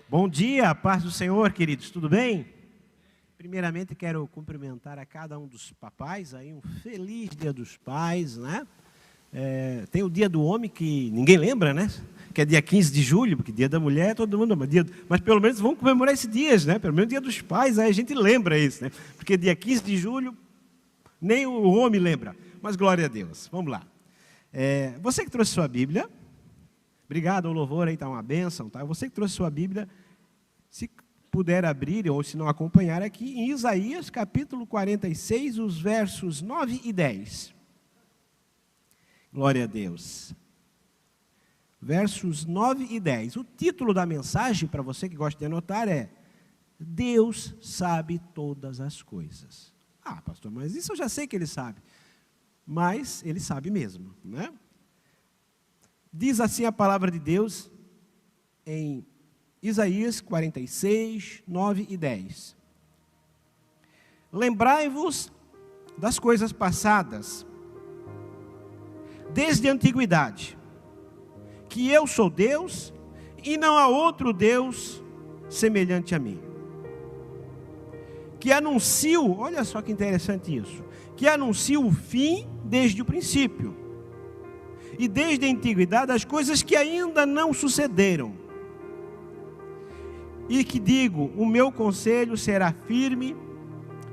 Bom dia, paz do Senhor, queridos, tudo bem? Primeiramente quero cumprimentar a cada um dos papais, aí um feliz dia dos pais, né? Tem o dia do homem que ninguém lembra, né? Que é dia 15 de julho, porque dia da mulher todo mundo ama, mas pelo menos vamos comemorar esses dias, né? Pelo menos dia dos pais, aí a gente lembra isso, né? Porque dia 15 de julho nem o homem lembra, mas glória a Deus, vamos lá. Você que trouxe sua Bíblia, obrigado, o louvor aí está uma bênção, tá? Você que trouxe sua Bíblia, se puder abrir ou se não acompanhar aqui, em Isaías capítulo 46, os versos 9 e 10. Glória a Deus. Versos 9 e 10. O título da mensagem, para você que gosta de anotar, é Deus sabe todas as coisas. Ah, pastor, mas isso eu já sei que ele sabe. Mas ele sabe mesmo, né? Diz assim a palavra de Deus em Isaías 46, 9 e 10. Lembrai-vos das coisas passadas, desde a antiguidade, que eu sou Deus e não há outro Deus semelhante a mim. Que anuncio, olha só que interessante isso, que anuncio o fim desde o princípio, e desde a antiguidade as coisas que ainda não sucederam. E que digo, o meu conselho será firme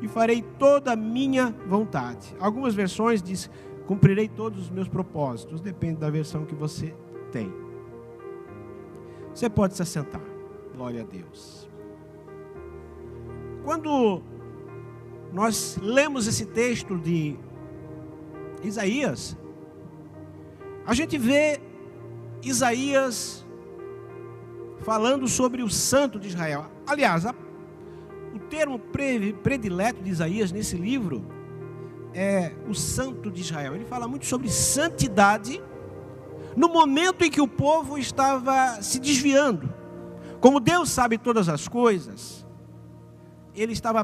e farei toda a minha vontade. Algumas versões diz, cumprirei todos os meus propósitos, depende da versão que você tem. Você pode se assentar, glória a Deus. Quando nós lemos esse texto de Isaías, a gente vê Isaías falando sobre o santo de Israel. Aliás, o termo predileto de Isaías nesse livro é o santo de Israel. Ele fala muito sobre santidade no momento em que o povo estava se desviando. Como Deus sabe todas as coisas, Ele estava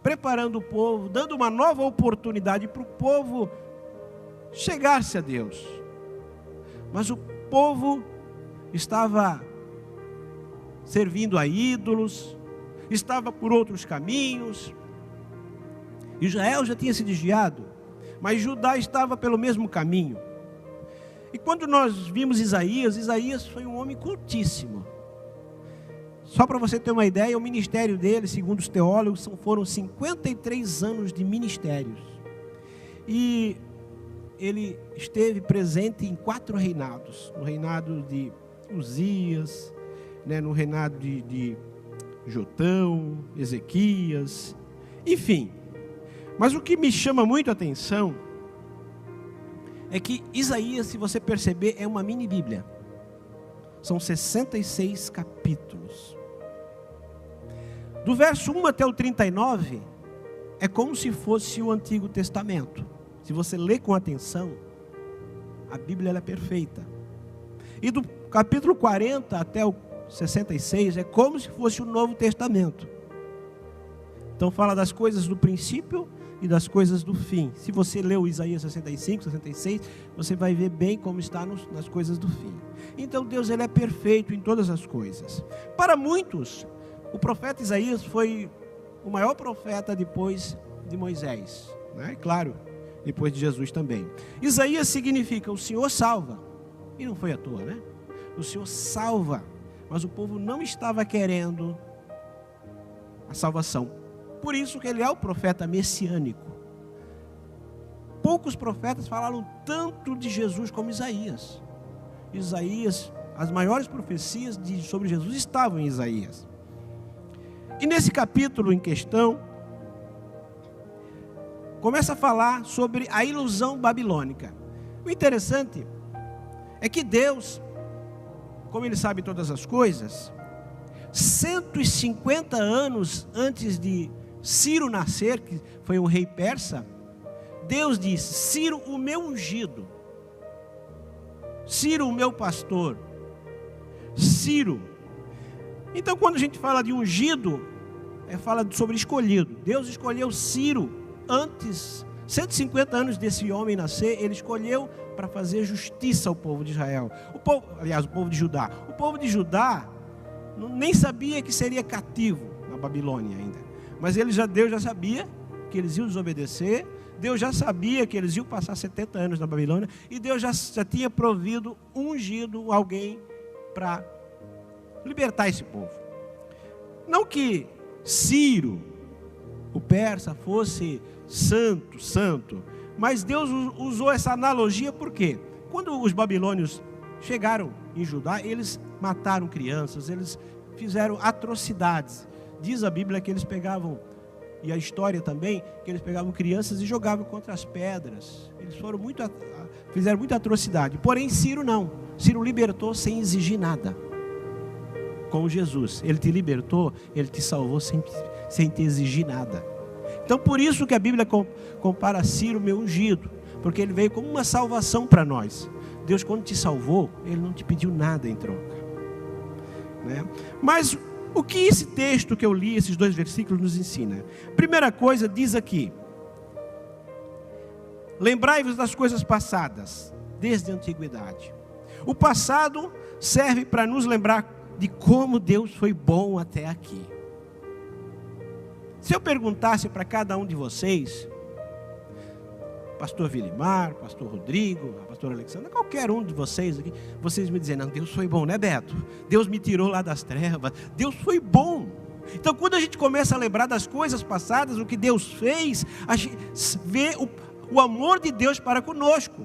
preparando o povo, dando uma nova oportunidade para o povo chegar-se a Deus. Mas o povo estava servindo a ídolos, estava por outros caminhos. Israel já tinha se desviado, mas Judá estava pelo mesmo caminho. E quando nós vimos Isaías foi um homem cultíssimo. Só para você ter uma ideia, o ministério dele, segundo os teólogos, foram 53 anos de ministérios. E ele esteve presente em 4 reinados. No reinado de Uzias, né, no reinado de Jotão, Ezequias, enfim. Mas o que me chama muito a atenção é que Isaías, se você perceber, é uma mini Bíblia. São 66 capítulos. Do verso 1 até o 39, é como se fosse o Antigo Testamento. Se você ler com atenção, a Bíblia ela é perfeita. E do capítulo 40 até o 66, é como se fosse o Novo Testamento. Então fala das coisas do princípio e das coisas do fim. Se você leu Isaías 65, 66, você vai ver bem como está nas coisas do fim. Então Deus ele é perfeito em todas as coisas. Para muitos, o profeta Isaías foi o maior profeta depois de Moisés, né? Claro, depois de Jesus também. Isaías significa o Senhor salva. E não foi à toa, né? O Senhor salva, mas o povo não estava querendo a salvação. Por isso que ele é o profeta messiânico. Poucos profetas falaram tanto de Jesus como Isaías. Isaías, as maiores profecias sobre Jesus estavam em Isaías. E nesse capítulo em questão, começa a falar sobre a ilusão babilônica. O interessante é que Deus, como Ele sabe todas as coisas, 150 anos antes de Ciro nascer, que foi um rei persa, Deus disse: Ciro, o meu ungido, Ciro, o meu pastor, Ciro. Então, quando a gente fala de ungido, fala sobre escolhido. Deus escolheu Ciro antes, 150 anos desse homem nascer, Ele escolheu para fazer justiça ao povo de Israel. O povo de Judá. O povo de Judá nem sabia que seria cativo na Babilônia ainda. Mas Deus já sabia que eles iam desobedecer. Deus já sabia que eles iam passar 70 anos na Babilônia. E Deus já tinha provido, ungido alguém para libertar esse povo. Não que Ciro, o persa, fosse santo. Mas Deus usou essa analogia por quê? Quando os babilônios chegaram em Judá, eles mataram crianças, eles fizeram atrocidades. Diz a Bíblia que eles pegavam, e a história também, que eles pegavam crianças e jogavam contra as pedras. Eles fizeram muita atrocidade. Porém, Ciro não. Ciro libertou sem exigir nada. Com Jesus, Ele te libertou, Ele te salvou sem te exigir nada. Então, por isso que a Bíblia compara Ciro, meu ungido, porque ele veio como uma salvação para nós. Deus, quando te salvou, Ele não te pediu nada em troca, né? Mas o que esse texto que eu li, esses 2 versículos, nos ensina? Primeira coisa, diz aqui: lembrai-vos das coisas passadas, desde a antiguidade. O passado serve para nos lembrar de como Deus foi bom até aqui. Se eu perguntasse para cada um de vocês, pastor Vilimar, pastor Rodrigo, a pastora Alexandra, qualquer um de vocês aqui, vocês me dizem: não, Deus foi bom, né, Beto? Deus me tirou lá das trevas, Deus foi bom. Então, quando a gente começa a lembrar das coisas passadas, o que Deus fez, a gente vê o amor de Deus para conosco.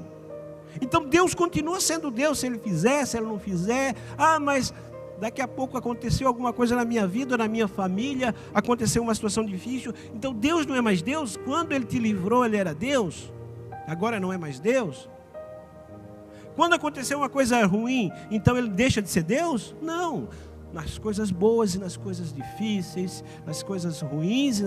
Então, Deus continua sendo Deus, se Ele fizer, se Ele não fizer. Mas daqui a pouco aconteceu alguma coisa na minha vida, na minha família, aconteceu uma situação difícil. Então Deus não é mais Deus? Quando Ele te livrou, Ele era Deus? Agora não é mais Deus? Quando aconteceu uma coisa ruim, então Ele deixa de ser Deus? Não. Nas coisas boas e nas coisas difíceis, nas coisas ruins e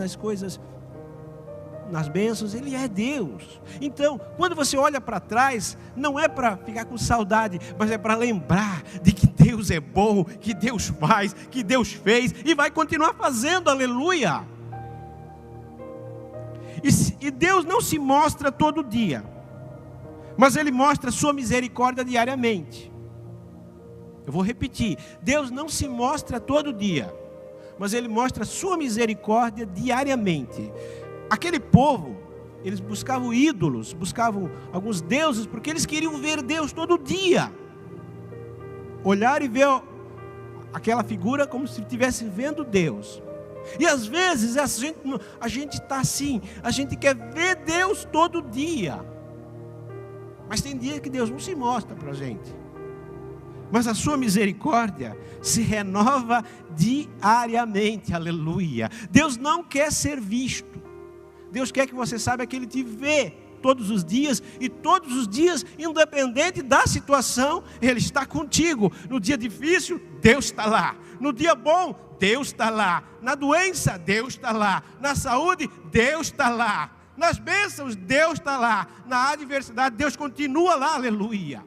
nas bênçãos, Ele é Deus. Então, quando você olha para trás, não é para ficar com saudade, mas é para lembrar de que Deus é bom, que Deus faz, que Deus fez e vai continuar fazendo, aleluia. E Deus não se mostra todo dia, mas Ele mostra a sua misericórdia diariamente. Eu vou repetir: Deus não se mostra todo dia, mas Ele mostra a sua misericórdia diariamente. Aquele povo, eles buscavam ídolos, buscavam alguns deuses, porque eles queriam ver Deus todo dia. Olhar e ver aquela figura como se estivesse vendo Deus. E às vezes a gente está assim, a gente quer ver Deus todo dia. Mas tem dia que Deus não se mostra para a gente. Mas a sua misericórdia se renova diariamente, aleluia. Deus não quer ser visto. Deus quer que você saiba que Ele te vê todos os dias, e todos os dias, independente da situação, Ele está contigo. No dia difícil, Deus está lá. No dia bom, Deus está lá. Na doença, Deus está lá. Na saúde, Deus está lá. Nas bênçãos, Deus está lá. Na adversidade, Deus continua lá, aleluia.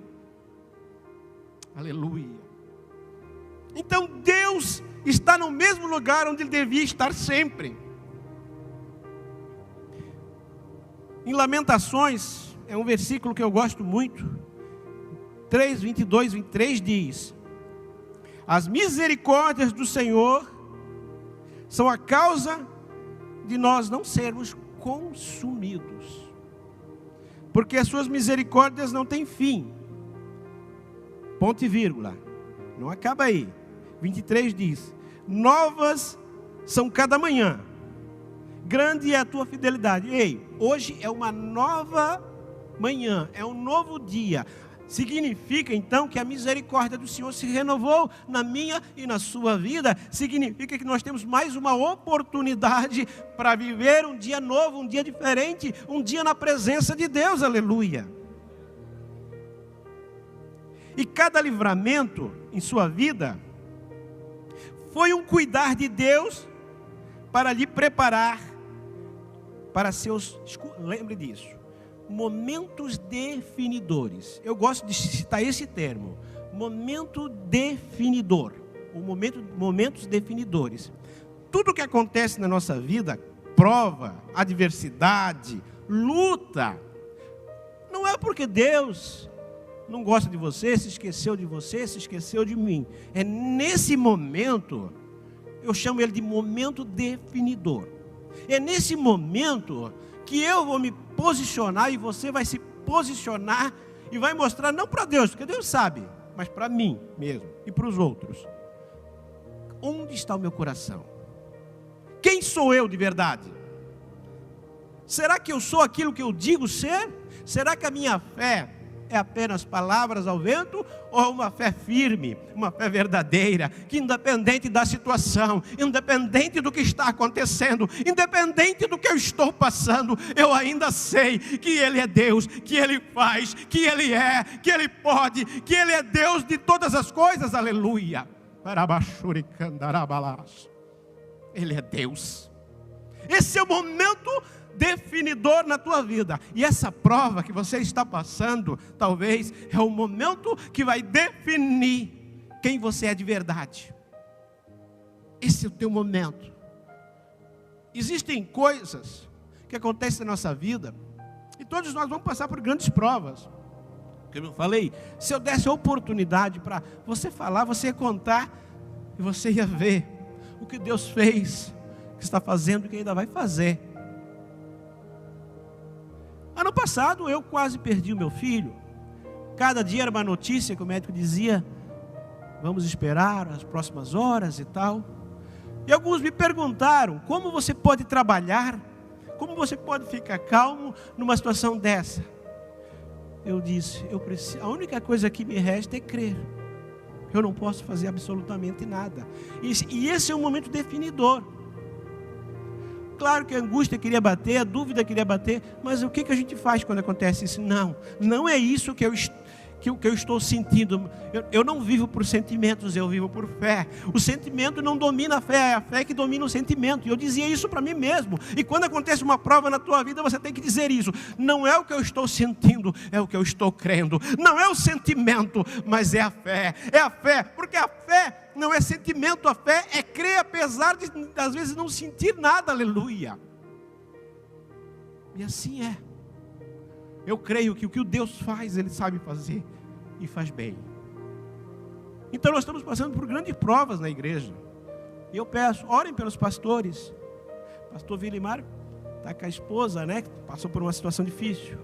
Aleluia. Então Deus está no mesmo lugar onde Ele devia estar sempre. Em Lamentações, é um versículo que eu gosto muito, 3, 22, 23 diz: as misericórdias do Senhor são a causa de nós não sermos consumidos, porque as suas misericórdias não têm fim. Ponto e vírgula, não acaba aí. 23 diz: novas são cada manhã, grande é a tua fidelidade. Ei, hoje é uma nova manhã, é um novo dia. Significa então que a misericórdia do Senhor se renovou na minha e na sua vida. Significa que nós temos mais uma oportunidade para viver um dia novo, um dia diferente, um dia na presença de Deus, aleluia. E cada livramento em sua vida foi um cuidar de Deus para lhe preparar para seus, lembre disso, momentos definidores. Eu gosto de citar esse termo, momento definidor, momentos definidores. Tudo que acontece na nossa vida, prova, adversidade, luta, não é porque Deus não gosta de você, se esqueceu de você, se esqueceu de mim. É nesse momento, eu chamo ele de momento definidor. É nesse momento que eu vou me posicionar e você vai se posicionar e vai mostrar, não para Deus, porque Deus sabe, mas para mim mesmo e para os outros. Onde está o meu coração? Quem sou eu de verdade? Será que eu sou aquilo que eu digo ser? Será que a minha fé é apenas palavras ao vento, ou é uma fé firme, uma fé verdadeira, que independente da situação, independente do que está acontecendo, independente do que eu estou passando, eu ainda sei que Ele é Deus, que Ele faz, que Ele é, que Ele pode, que Ele é Deus de todas as coisas, aleluia. Ele é Deus. Esse é o momento definidor na tua vida. E essa prova que você está passando, talvez, é o momento que vai definir quem você é de verdade. Esse é o teu momento. Existem coisas que acontecem na nossa vida, e todos nós vamos passar por grandes provas. Como eu falei, se eu desse a oportunidade para você falar, você ia contar, e você ia ver o que Deus fez, o que está fazendo e o que ainda vai fazer. Ano passado eu quase perdi o meu filho. Cada dia era uma notícia que o médico dizia, vamos esperar as próximas horas e tal. E alguns me perguntaram, como você pode trabalhar? Como você pode ficar calmo numa situação dessa? Eu disse, a única coisa que me resta é crer. Eu não posso fazer absolutamente nada. E esse é um momento definidor. Claro que a angústia queria bater, a dúvida queria bater, mas o que a gente faz quando acontece isso? Não é isso que eu estou sentindo. Eu não vivo por sentimentos, eu vivo por fé. O sentimento não domina a fé, é a fé que domina o sentimento. E eu dizia isso para mim mesmo. E quando acontece uma prova na tua vida, você tem que dizer isso. Não é o que eu estou sentindo, é o que eu estou crendo. Não é o sentimento, mas é a fé. É a fé, porque a fé não é sentimento, a fé é crer apesar de às vezes não sentir nada, aleluia. E assim é. Eu creio que o que o Deus faz, Ele sabe fazer e faz bem. Então nós estamos passando por grandes provas na igreja. E eu peço, orem pelos pastores. Pastor Vilimar está com a esposa, né? Passou por uma situação difícil.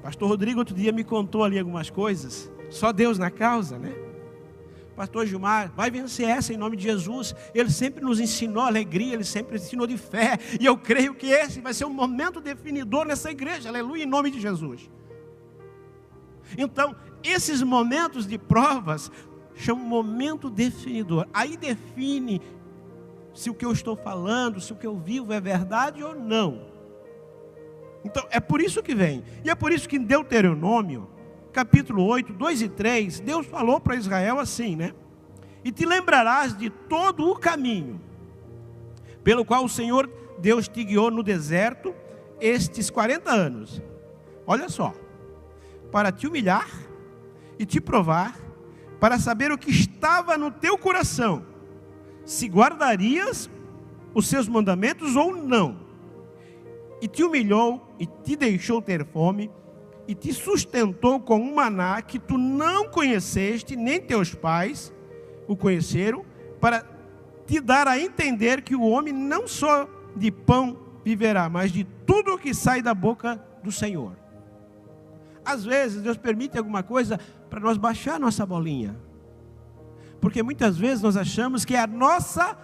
Pastor Rodrigo outro dia me contou ali algumas coisas. Só Deus na causa, né? Pastor Gilmar, vai vencer essa em nome de Jesus. Ele sempre nos ensinou alegria, Ele sempre ensinou de fé. E eu creio que esse vai ser um momento definidor nessa igreja, aleluia, em nome de Jesus. Então, esses momentos de provas chamam momento definidor. Aí define se o que eu estou falando, se o que eu vivo é verdade ou não. Então, é por isso que vem. E é por isso que em Deuteronômio, capítulo 8, 2 e 3, Deus falou para Israel assim, né? E te lembrarás de todo o caminho pelo qual o Senhor Deus te guiou no deserto estes 40 anos. Olha só, para te humilhar e te provar, para saber o que estava no teu coração, se guardarias os seus mandamentos ou não. E te humilhou e te deixou ter fome, e te sustentou com um maná que tu não conheceste, nem teus pais o conheceram, para te dar a entender que o homem não só de pão viverá, mas de tudo o que sai da boca do Senhor. Às vezes Deus permite alguma coisa para nós baixar a nossa bolinha, porque muitas vezes nós achamos que é a nossa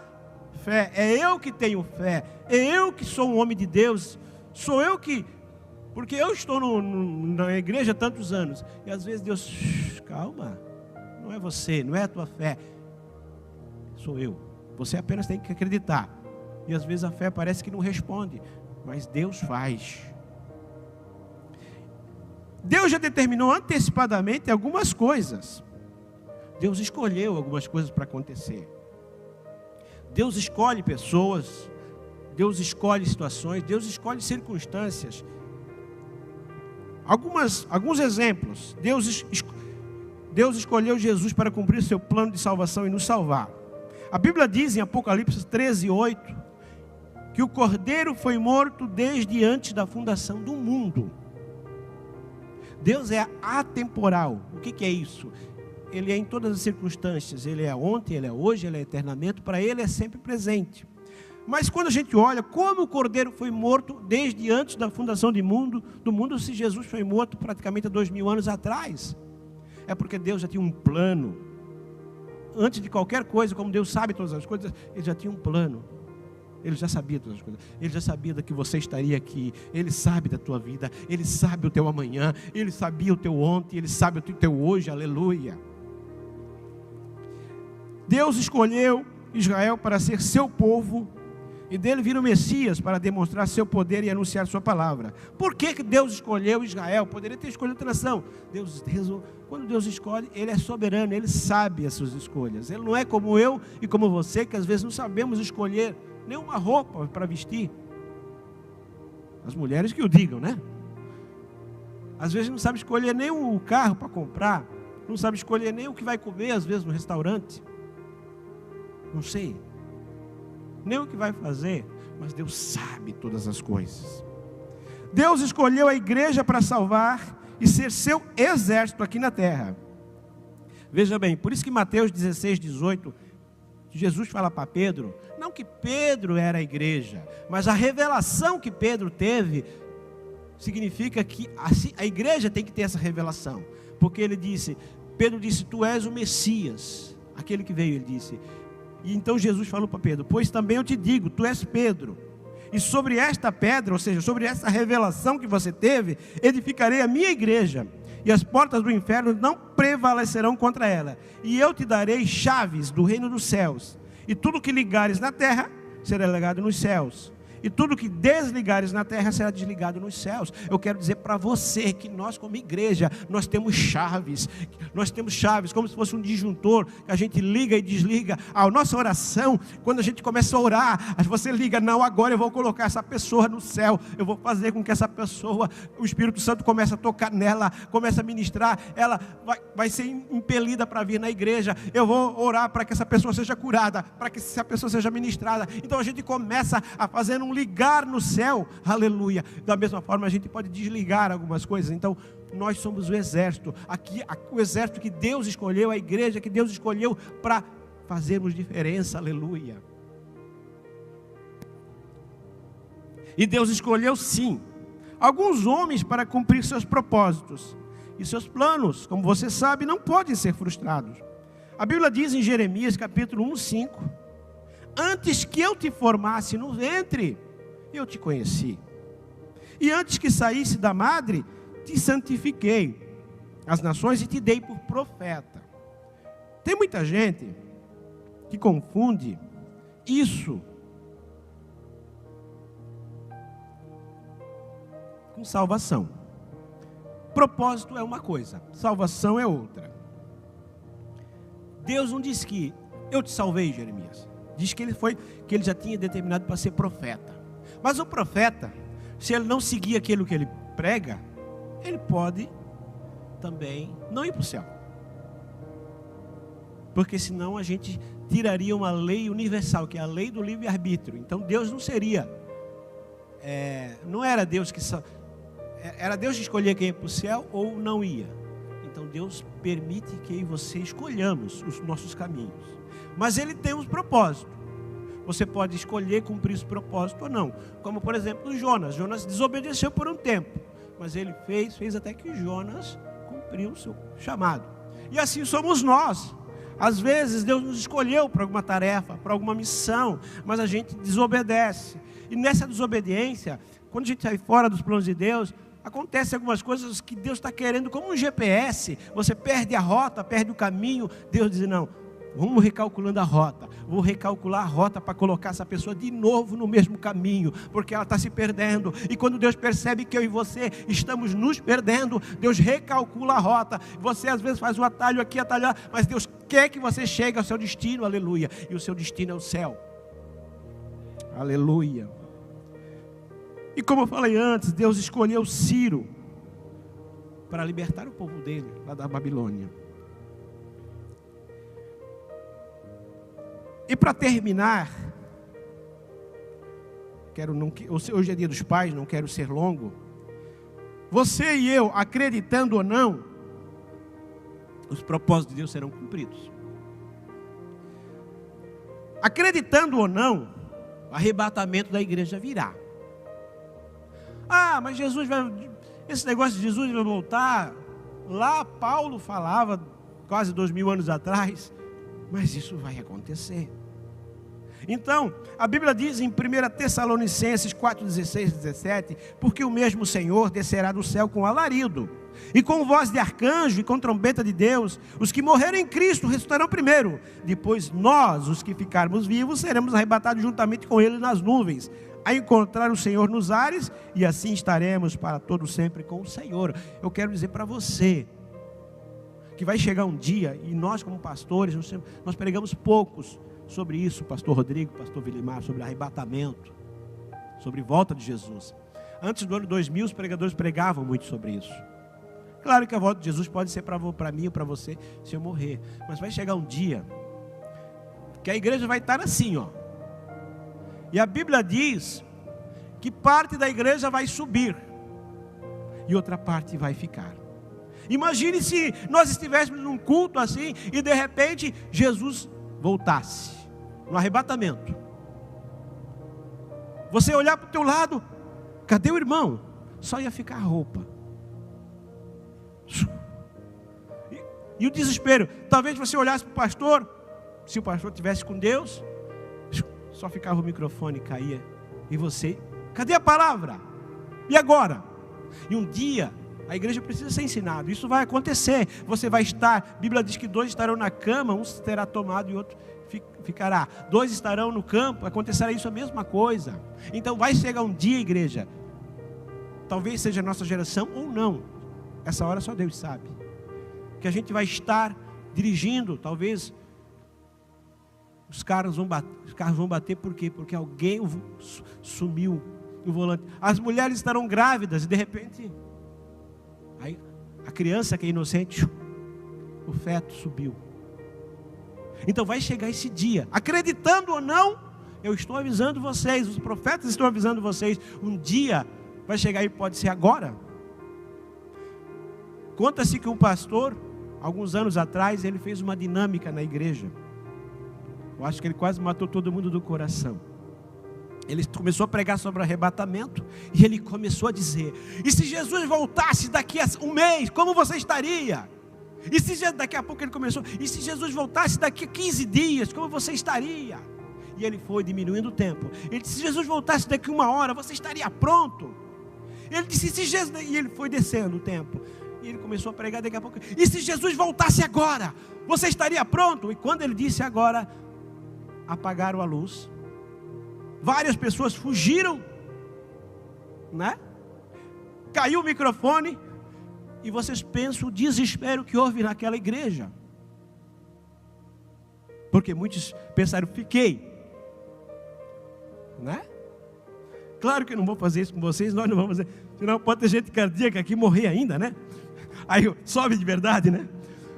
fé, é eu que tenho fé, é eu que sou um homem de Deus, sou eu que... Porque eu estou na igreja há tantos anos. E às vezes Deus, calma. Não é você, não é a tua fé. Sou eu. Você apenas tem que acreditar. E às vezes a fé parece que não responde. Mas Deus faz. Deus já determinou antecipadamente algumas coisas. Deus escolheu algumas coisas para acontecer. Deus escolhe pessoas. Deus escolhe situações. Deus escolhe circunstâncias. Alguns exemplos. Deus escolheu Jesus para cumprir seu plano de salvação e nos salvar. A Bíblia diz em Apocalipse 13, 8, que o Cordeiro foi morto desde antes da fundação do mundo. Deus é atemporal. O que é isso? Ele é em todas as circunstâncias. Ele é ontem, Ele é hoje, Ele é eternamente. Para Ele é sempre presente. Mas quando a gente olha como o Cordeiro foi morto desde antes da fundação do mundo, se Jesus foi morto praticamente há 2000 anos atrás, é porque Deus já tinha um plano. Antes de qualquer coisa, como Deus sabe todas as coisas, Ele já tinha um plano. Ele já sabia todas as coisas. Ele já sabia que você estaria aqui. Ele sabe da tua vida. Ele sabe o teu amanhã. Ele sabia o teu ontem. Ele sabe o teu hoje. Aleluia. Deus escolheu Israel para ser seu povo. E dele vira o Messias para demonstrar seu poder e anunciar sua palavra. Por que Deus escolheu Israel? Poderia ter escolhido outra nação. Quando Deus escolhe, Ele é soberano. Ele sabe as suas escolhas. Ele não é como eu e como você, que às vezes não sabemos escolher nem uma roupa para vestir. As mulheres que o digam, né? Às vezes não sabe escolher nem o carro para comprar. Não sabe escolher nem o que vai comer, às vezes, no restaurante. Não sei. Nem o que vai fazer. Mas Deus sabe todas as coisas. Deus escolheu a igreja para salvar e ser seu exército aqui na terra. Veja bem, por isso que Mateus 16, 18... Jesus fala para Pedro, não que Pedro era a igreja, mas a revelação que Pedro teve, significa que a igreja tem que ter essa revelação, porque Pedro disse, tu és o Messias, aquele que veio, ele disse, e então Jesus falou para Pedro, pois também eu te digo, tu és Pedro, e sobre esta pedra, ou seja, sobre essa revelação que você teve, edificarei a minha igreja, e as portas do inferno não prevalecerão contra ela. E eu te darei chaves do reino dos céus. E tudo que ligares na terra, será ligado nos céus. E tudo que desligares na terra, será desligado nos céus. Eu quero dizer para você, que nós como igreja, nós temos chaves. Nós temos chaves, como se fosse um disjuntor, que a gente liga e desliga. A nossa oração, quando a gente começa a orar, você liga, não, agora eu vou colocar essa pessoa no céu. Eu vou fazer com que essa pessoa, o Espírito Santo comece a tocar nela, comece a ministrar. Ela vai ser impelida para vir na igreja. Eu vou orar para que essa pessoa seja curada, para que essa pessoa seja ministrada. Então a gente começa a fazer um ligar no céu, aleluia. Da mesma forma a gente pode desligar algumas coisas. Então nós somos o exército, aqui o exército que Deus escolheu, a igreja que Deus escolheu para fazermos diferença, aleluia. E Deus escolheu sim alguns homens para cumprir seus propósitos, e seus planos, como você sabe, não podem ser frustrados. A Bíblia diz em Jeremias capítulo 1:5, antes que eu te formasse no ventre, eu te conheci. E antes que saísse da madre, te santifiquei as nações e te dei por profeta. Tem muita gente que confunde isso com salvação. Propósito é uma coisa, salvação é outra. Deus não diz que eu te salvei, Jeremias. Diz que ele já tinha determinado para ser profeta. Mas o profeta, se ele não seguir aquilo que ele prega, ele pode também não ir para o céu. Porque senão a gente tiraria uma lei universal, que é a lei do livre-arbítrio. Então Deus não seria, não era Deus que era Deus que escolhia quem ia para o céu ou não ia. Então Deus permite que eu e você escolhamos os nossos caminhos. Mas Ele tem um propósito. Você pode escolher cumprir esse propósito ou não. Como por exemplo Jonas. Jonas desobedeceu por um tempo. Mas ele fez até que Jonas cumpriu o seu chamado. E assim somos nós. Às vezes Deus nos escolheu para alguma tarefa, para alguma missão. Mas a gente desobedece. E nessa desobediência, quando a gente sai fora dos planos de Deus, acontecem algumas coisas que Deus está querendo, como um GPS. Você perde a rota, perde o caminho. Deus diz, não, vamos recalculando a rota. Vou recalcular a rota para colocar essa pessoa de novo no mesmo caminho, porque ela está se perdendo. E quando Deus percebe que eu e você estamos nos perdendo, Deus recalcula a rota. Você às vezes faz um atalho aqui, atalho lá, mas Deus quer que você chegue ao seu destino, aleluia. E o seu destino é o céu. Aleluia. E como eu falei antes, Deus escolheu Ciro para libertar o povo dele, lá da Babilônia. E para terminar, hoje é dia dos pais, não quero ser longo. você e eu, acreditando ou não, os propósitos de Deus serão cumpridos. Acreditando ou não, o arrebatamento da igreja virá. Ah, mas Jesus vai... Esse negócio de Jesus vai voltar... Lá Paulo falava, quase 2000 anos atrás, mas isso vai acontecer. Então, a Bíblia diz em 1 Tessalonicenses 4:16 e 17, porque o mesmo Senhor descerá do céu com alarido, e com voz de arcanjo e com trombeta de Deus, os que morrerem em Cristo ressuscitarão primeiro, depois nós, os que ficarmos vivos, seremos arrebatados juntamente com Ele nas nuvens, a encontrar o Senhor nos ares, e assim estaremos para todo sempre com o Senhor. Eu quero dizer para você, que vai chegar um dia, e nós como pastores, nós pregamos poucos sobre isso, pastor Rodrigo, pastor Vilimar, sobre arrebatamento, sobre volta de Jesus. Antes do ano 2000, os pregadores pregavam muito sobre isso. Claro que a volta de Jesus pode ser para mim ou para você, se eu morrer, mas vai chegar um dia, que a igreja vai estar assim, ó. E a Bíblia diz que parte da igreja vai subir e outra parte vai ficar. Imagine se nós estivéssemos num culto assim e de repente Jesus voltasse no arrebatamento. Você olhar para o teu lado, cadê o irmão? Só ia ficar a roupa. E o desespero. Talvez você olhasse para o pastor, se o pastor estivesse com Deus, só ficava o microfone, caía. E você, cadê a palavra? E agora? E um dia, a igreja precisa ser ensinada. Isso vai acontecer. Você vai estar, a Bíblia diz que 2 estarão na cama, um terá tomado e outro ficará. 2 estarão no campo, acontecerá isso a mesma coisa. Então vai chegar um dia, igreja, talvez seja a nossa geração ou não. Essa hora só Deus sabe. Que a gente vai estar dirigindo, talvez... Os carros vão bater por quê? Porque alguém sumiu o volante. As mulheres estarão grávidas e de repente, aí, a criança que é inocente, o feto subiu. Então vai chegar esse dia, acreditando ou não, eu estou avisando vocês, os profetas estão avisando vocês, um dia vai chegar e pode ser agora. Conta-se que um pastor, alguns anos atrás, ele fez uma dinâmica na igreja. Eu acho que ele quase matou todo mundo do coração. Ele começou a pregar sobre arrebatamento e ele começou a dizer: e se Jesus voltasse daqui a um mês, como você estaria? E se daqui a pouco ele começou: e se Jesus voltasse daqui a 15 dias, como você estaria? E ele foi diminuindo o tempo. Ele disse: se Jesus voltasse daqui a 1 hora, você estaria pronto? Ele disse: se Jesus... E ele foi descendo o tempo. E ele começou a pregar daqui a pouco: e se Jesus voltasse agora, você estaria pronto? E quando ele disse agora, apagaram a luz. Várias pessoas fugiram, né? Caiu o microfone. E vocês pensam o desespero que houve naquela igreja. Porque muitos pensaram: fiquei, né? Claro que eu não vou fazer isso com vocês, nós não vamos fazer. Senão pode ter gente cardíaca aqui morrer ainda, né? Aí sobe de verdade, né?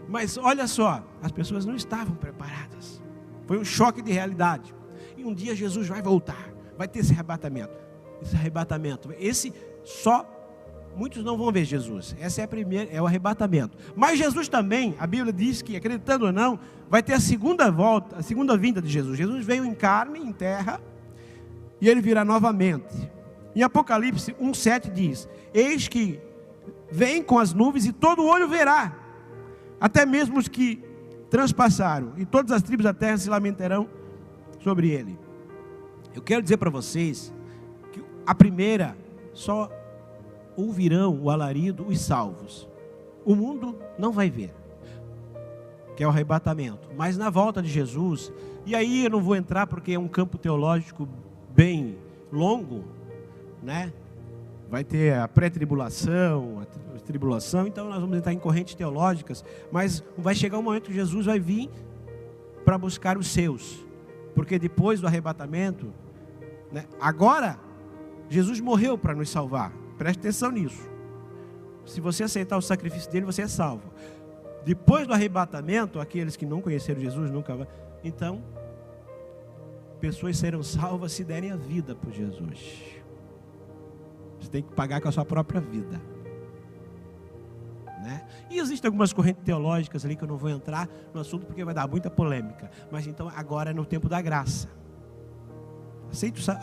Mas olha só, as pessoas não estavam preparadas. Foi um choque de realidade. E um dia Jesus vai voltar, vai ter esse arrebatamento. Esse só, muitos não vão ver Jesus. Essa é a primeira, é o arrebatamento. Mas Jesus também, a Bíblia diz que, acreditando ou não, vai ter a segunda volta, a segunda vinda de Jesus. Jesus veio em carne, em terra, e ele virá novamente. Em Apocalipse 1:7 diz: eis que vem com as nuvens e todo olho verá, até mesmo os que transpassaram, e todas as tribos da terra se lamentarão sobre ele. Eu quero dizer para vocês que a primeira, só ouvirão o alarido os salvos. O mundo não vai ver, que é o arrebatamento. Mas na volta de Jesus, e aí eu não vou entrar porque é um campo teológico bem longo, né? Vai ter a pré-tribulação, a tribulação, então nós vamos entrar em correntes teológicas, mas vai chegar um momento que Jesus vai vir para buscar os seus, porque depois do arrebatamento, né? Agora, Jesus morreu para nos salvar, preste atenção nisso. Se você aceitar o sacrifício dele, você é salvo. Depois do arrebatamento, aqueles que não conheceram Jesus nunca vão. Então, pessoas serão salvas se derem a vida por Jesus. Você tem que pagar com a sua própria vida. né? E existem algumas correntes teológicas ali que eu não vou entrar no assunto porque vai dar muita polêmica. Mas então agora é no tempo da graça.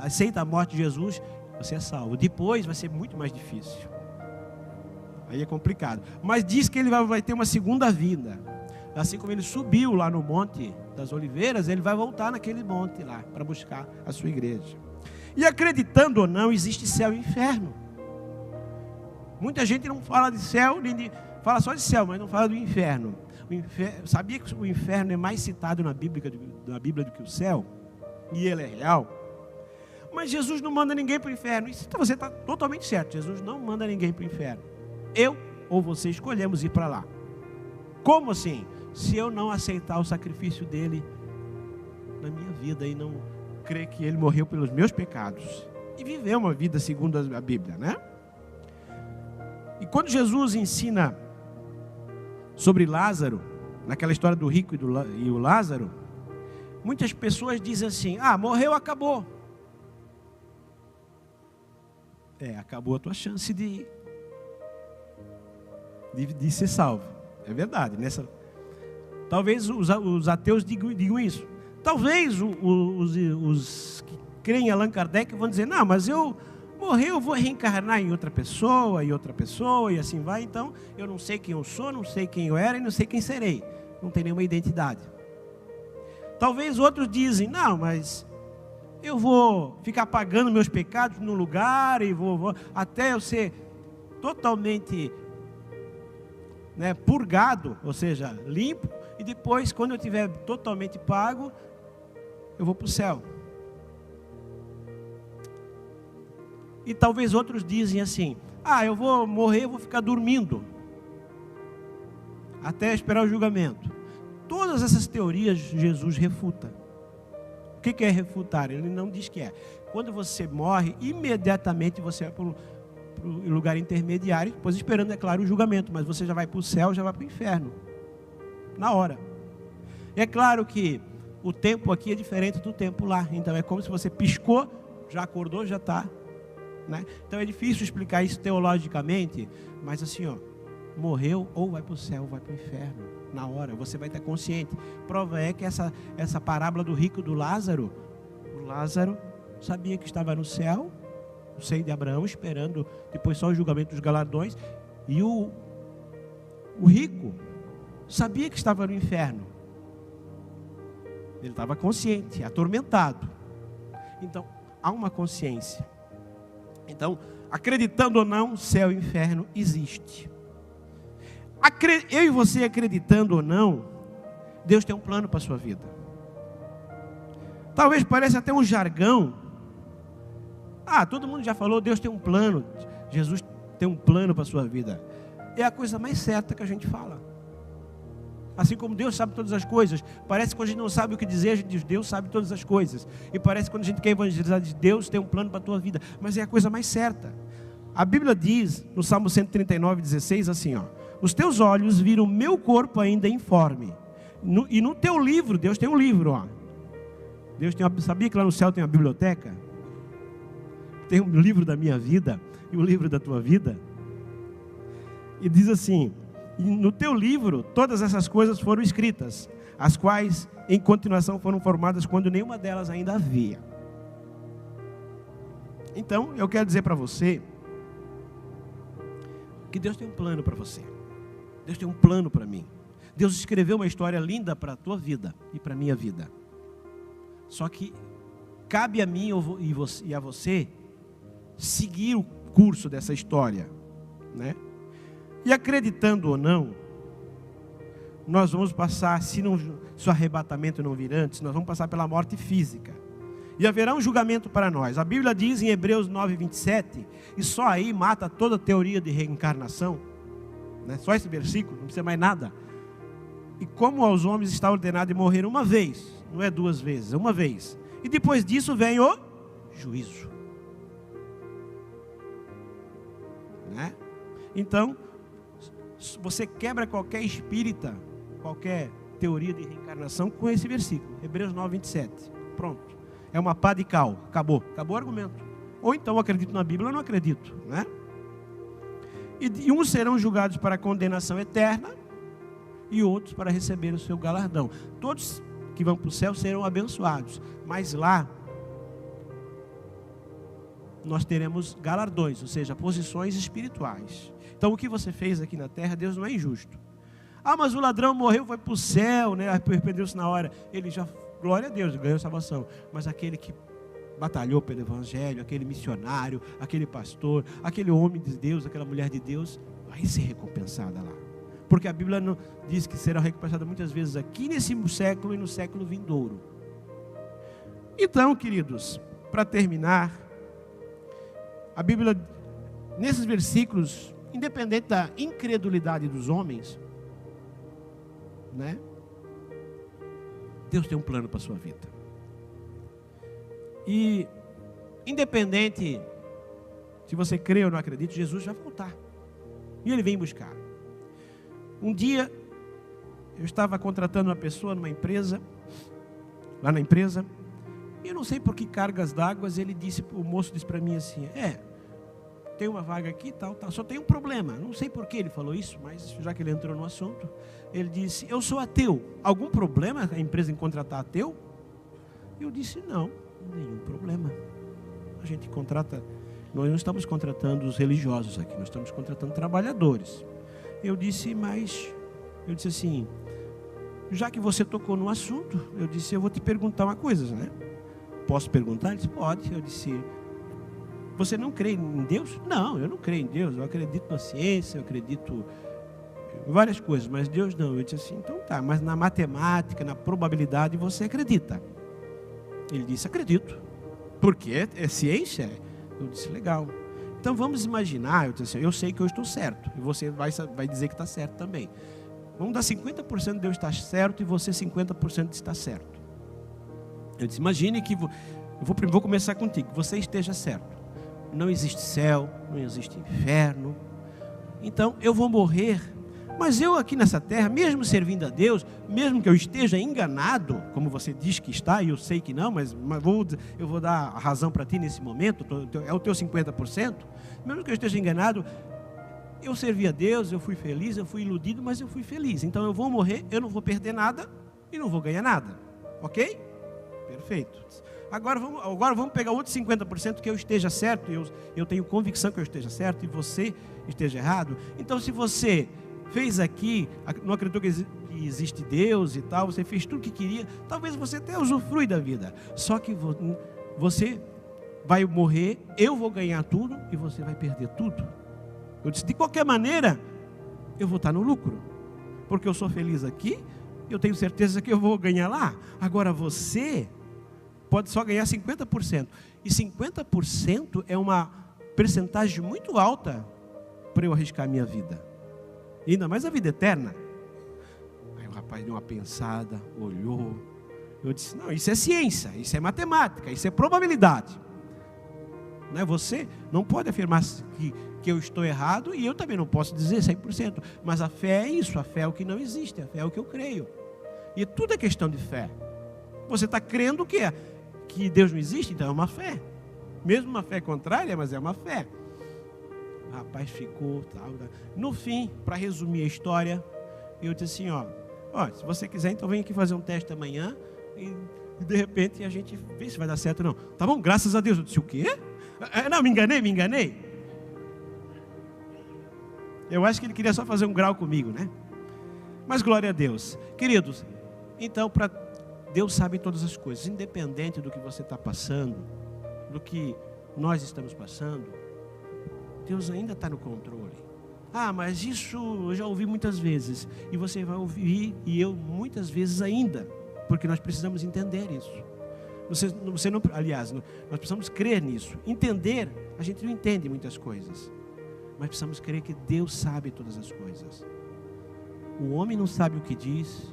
Aceita a morte de Jesus, você é salvo. Depois vai ser muito mais difícil. Aí é complicado. Mas diz que ele vai ter uma segunda vinda. Assim como ele subiu lá no Monte das Oliveiras, ele vai voltar naquele monte lá para buscar a sua igreja. E acreditando ou não, existe céu e inferno. Muita gente não fala de céu, fala só de céu, mas não fala do inferno. Sabia que o inferno é mais citado na Bíblia do que o céu? E ele é real. Mas Jesus não manda ninguém para o inferno. Isso você está totalmente certo. Jesus não manda ninguém para o inferno. Eu ou você escolhemos ir para lá. Como assim? Se eu não aceitar o sacrifício dele na minha vida e não crer que ele morreu pelos meus pecados e viver uma vida segundo a Bíblia, né? E quando Jesus ensina sobre Lázaro, naquela história do rico e o Lázaro, muitas pessoas dizem assim: morreu, acabou. Acabou a tua chance de ser salvo. É verdade. Talvez os ateus digam isso. Talvez os que creem em Allan Kardec vão dizer: não, mas eu morrer, eu vou reencarnar em outra pessoa, e assim vai. Então, eu não sei quem eu sou, não sei quem eu era e não sei quem serei. Não tem nenhuma identidade. Talvez outros dizem: não, mas eu vou ficar pagando meus pecados no lugar e vou até eu ser totalmente purgado, ou seja, limpo, e depois, quando eu tiver totalmente pago, eu vou para o céu. E talvez outros dizem assim: eu vou morrer, eu vou ficar dormindo até esperar o julgamento. Todas essas teorias Jesus refuta. O que é refutar? Ele não diz que é. Quando você morre, imediatamente você vai para o lugar intermediário, depois esperando, é claro, o julgamento, mas você já vai para o céu, já vai para o inferno, na hora. É claro que o tempo aqui é diferente do tempo lá, então é como se você piscou, já acordou, já está, né? Então é difícil explicar isso teologicamente, mas assim, morreu, ou vai para o céu, ou vai para o inferno, na hora, você vai estar consciente. Prova é que essa parábola do rico e do Lázaro, o Lázaro sabia que estava no céu, o seio de Abraão, esperando depois só o julgamento dos galardões, e o rico sabia que estava no inferno. Ele estava consciente, atormentado. Então, há uma consciência. Então, acreditando ou não, céu e inferno existe. Eu e você acreditando ou não, Deus tem um plano para a sua vida. Talvez pareça até um jargão. Todo mundo já falou, Deus tem um plano, Jesus tem um plano para a sua vida. É a coisa mais certa que a gente fala. Assim como Deus sabe todas as coisas, parece que quando a gente não sabe o que dizer, a gente diz: Deus sabe todas as coisas. E parece que quando a gente quer evangelizar, diz: Deus tem um plano para a tua vida. Mas é a coisa mais certa. A Bíblia diz, no Salmo 139:16, assim: os teus olhos viram meu corpo ainda informe. E no teu livro, Deus tem um livro, Deus tem sabia que lá no céu tem uma biblioteca? Tem um livro da minha vida e um livro da tua vida. E diz assim: e no teu livro todas essas coisas foram escritas, as quais em continuação foram formadas quando nenhuma delas ainda havia. Então eu quero dizer para você que Deus tem um plano para você. Deus tem um plano para mim. Deus escreveu uma história linda para a tua vida e para a minha vida. Só que cabe a mim e a você seguir o curso dessa história, né? E acreditando ou não, nós vamos passar, se o arrebatamento não vir antes, nós vamos passar pela morte física. E haverá um julgamento para nós. A Bíblia diz em Hebreus 9:27, e só aí mata toda a teoria de reencarnação, né? Só esse versículo, não precisa mais nada. E como aos homens está ordenado de morrer uma vez, não é duas vezes, é uma vez. E depois disso vem o juízo, né? Então, você quebra qualquer espírita, qualquer teoria de reencarnação com esse versículo, Hebreus 9:27. Pronto. É uma pá de cal. Acabou o argumento. Ou então eu acredito na Bíblia ou não acredito, né? E uns serão julgados para a condenação eterna e outros para receber o seu galardão. Todos que vão para o céu serão abençoados, mas lá nós teremos galardões, ou seja, posições espirituais. Então o que você fez aqui na terra, Deus não é injusto. Ah, mas o ladrão morreu, foi para o céu, né? Arrependeu-se na hora. Ele já, glória a Deus, ganhou salvação. Mas aquele que batalhou pelo evangelho, aquele missionário, aquele pastor, aquele homem de Deus, aquela mulher de Deus, vai ser recompensada lá. Porque a Bíblia não diz que será recompensada muitas vezes aqui nesse século e no século vindouro. Então, queridos, para terminar, a Bíblia, nesses versículos, independente da incredulidade dos homens, né? Deus tem um plano para a sua vida. E independente se você crê ou não acredita, Jesus vai voltar. E Ele vem buscar. Um dia, eu estava contratando uma pessoa numa empresa, lá na empresa, e eu não sei por que cargas d'água, o moço disse para mim assim, tem uma vaga aqui, tal, só tem um problema. Não sei por que ele falou isso, mas já que ele entrou no assunto, ele disse, eu sou ateu. Algum problema a empresa em contratar ateu? Eu disse, não, nenhum problema. A gente contrata, nós não estamos contratando os religiosos aqui, nós estamos contratando trabalhadores. Eu disse assim, já que você tocou no assunto, eu disse, eu vou te perguntar uma coisa, né? Posso perguntar? Ele disse, pode. Eu disse, você não crê em Deus? Não, eu não creio em Deus. Eu acredito na ciência, eu acredito em várias coisas, mas Deus não. Eu disse assim, então tá, mas na matemática, na probabilidade, você acredita? Ele disse, acredito. Porque é ciência? Eu disse, legal. Então vamos imaginar, eu disse assim, eu sei que eu estou certo, e você vai dizer que está certo também. Vamos dar 50% de Deus estar certo e você 50% de estar certo. Eu disse, imagine que, vou começar contigo, você esteja certo. Não existe céu, não existe inferno. Então eu vou morrer, mas eu aqui nessa terra, mesmo servindo a Deus, mesmo que eu esteja enganado, como você diz que está, e eu sei que não, mas eu vou dar a razão para ti nesse momento, é o teu 50%, mesmo que eu esteja enganado, eu servi a Deus, eu fui feliz, eu fui iludido, mas eu fui feliz. Então eu vou morrer, eu não vou perder nada e não vou ganhar nada, ok? Perfeito. Agora vamos pegar outro 50% que eu esteja certo, eu tenho convicção que eu esteja certo e você esteja errado. Então se você fez aqui, não acreditou que existe Deus e tal, você fez tudo o que queria, talvez você até usufrui da vida, só que você vai morrer, eu vou ganhar tudo e você vai perder tudo. Eu disse, de qualquer maneira, eu vou estar no lucro, porque eu sou feliz aqui, eu tenho certeza que eu vou ganhar lá. Agora você pode só ganhar 50%, e 50% é uma percentagem muito alta para eu arriscar a minha vida. E ainda mais a vida eterna. Aí o rapaz deu uma pensada, olhou. Eu disse, não, isso é ciência, isso é matemática, isso é probabilidade. Né? Você não pode afirmar que eu estou errado e eu também não posso dizer 100%. Mas a fé é isso, a fé é o que não existe, a fé é o que eu creio. E tudo é questão de fé. Você está crendo que Deus não existe, então é uma fé. Mesmo uma fé contrária, mas é uma fé. O rapaz ficou, tal. No fim, para resumir a história, eu disse assim, se você quiser, então vem aqui fazer um teste amanhã e de repente a gente vê se vai dar certo ou não. Tá bom, graças a Deus. Eu disse, o quê? Não, me enganei. Eu acho que ele queria só fazer um grau comigo, né? Mas glória a Deus. Queridos, então Deus sabe todas as coisas, independente do que você está passando, do que nós estamos passando, Deus ainda está no controle. Ah, mas isso eu já ouvi muitas vezes, e você vai ouvir, e eu muitas vezes ainda, porque nós precisamos entender isso. Aliás, nós precisamos crer nisso. Entender, a gente não entende muitas coisas, mas precisamos crer que Deus sabe todas as coisas. O homem não sabe o que diz,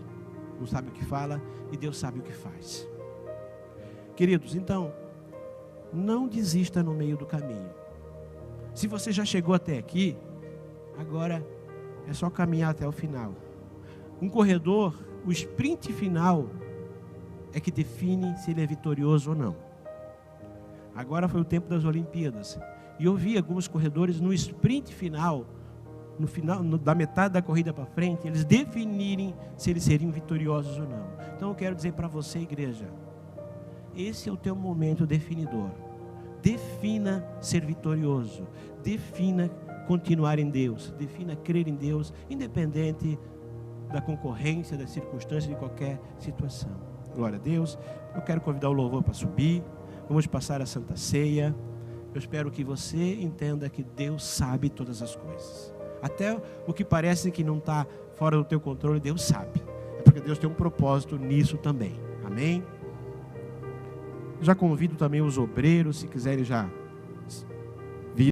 não sabe o que fala, e Deus sabe o que faz. Queridos, então, não desista no meio do caminho. Se você já chegou até aqui, agora é só caminhar até o final. Um corredor, o sprint final é que define se ele é vitorioso ou não. Agora foi o tempo das Olimpíadas, e eu vi alguns corredores no sprint final no final, da metade da corrida para frente, eles definirem se eles seriam vitoriosos ou não. Então eu quero dizer para você, igreja, esse é o teu momento definidor. Defina ser vitorioso, defina continuar em Deus, defina crer em Deus, independente da concorrência, das circunstâncias, de qualquer situação. Glória a Deus. Eu quero convidar o louvor para subir. Vamos passar a Santa Ceia. Eu espero que você entenda que Deus sabe todas as coisas. Até o que parece que não está fora do teu controle, Deus sabe. É porque Deus tem um propósito nisso também. Amém? Já convido também os obreiros, se quiserem já